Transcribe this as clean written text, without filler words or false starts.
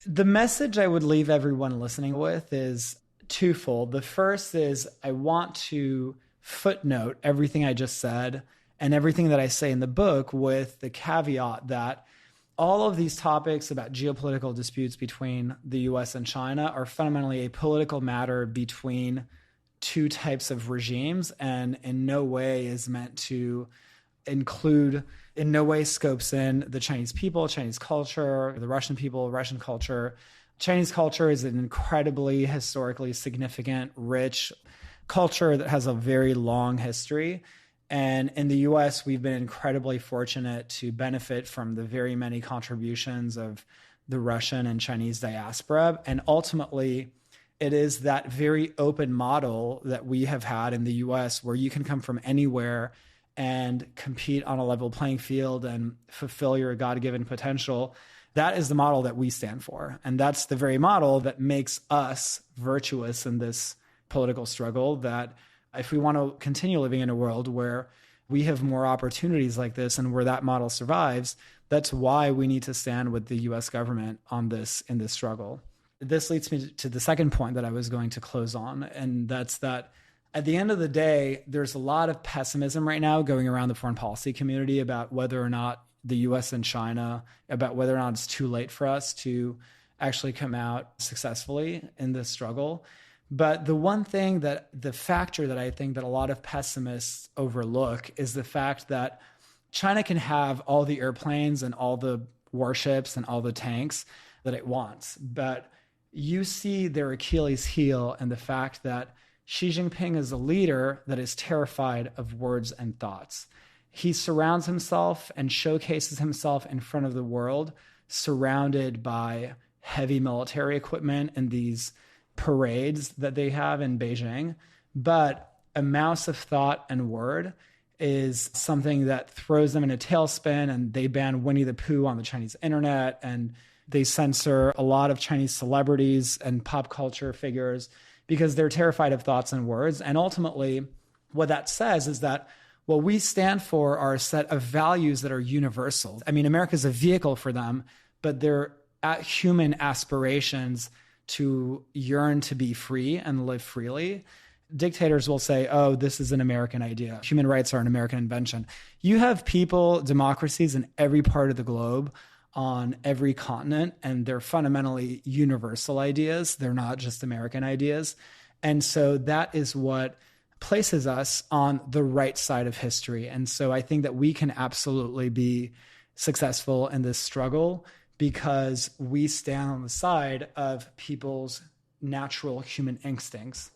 The message I would leave everyone listening with is twofold. The first is I want to footnote everything I just said and everything that I say in the book with the caveat that all of these topics about geopolitical disputes between the US and China are fundamentally a political matter between two types of regimes and in no way is meant to include, in no way scopes in the Chinese people, Chinese culture, the Russian people, Russian culture. Chinese culture is an incredibly historically significant, rich culture that has a very long history. And in the US, we've been incredibly fortunate to benefit from the very many contributions of the Russian and Chinese diaspora. And ultimately, it is that very open model that we have had in the US where you can come from anywhere and compete on a level playing field and fulfill your God-given potential. That is the model that we stand for. And that's the very model that makes us virtuous in this political struggle, that if we want to continue living in a world where we have more opportunities like this and where that model survives, that's why we need to stand with the US government on this in this struggle. This leads me to the second point that I was going to close on, and that's that at the end of the day, there's a lot of pessimism right now going around the foreign policy community about whether or not the US and China, about whether or not it's too late for us to actually come out successfully in this struggle. But the one thing that the factor that I think that a lot of pessimists overlook is the fact that China can have all the airplanes and all the warships and all the tanks that it wants. But you see their Achilles heel and the fact that Xi Jinping is a leader that is terrified of words and thoughts. He surrounds himself and showcases himself in front of the world, surrounded by heavy military equipment and these parades that they have in Beijing. But a mouse of thought and word is something that throws them in a tailspin, and they ban Winnie the Pooh on the Chinese internet, and they censor a lot of Chinese celebrities and pop culture figures because they're terrified of thoughts and words. And ultimately, what that says is that what we stand for are a set of values that are universal. I mean, America is a vehicle for them, but they're human aspirations to yearn to be free and live freely. Dictators will say, oh, this is an American idea. Human rights are an American invention. You have people, democracies in every part of the globe, on every continent, and they're fundamentally universal ideas. They're not just American ideas. And so that is what places us on the right side of history. And so I think that we can absolutely be successful in this struggle because we stand on the side of people's natural human instincts.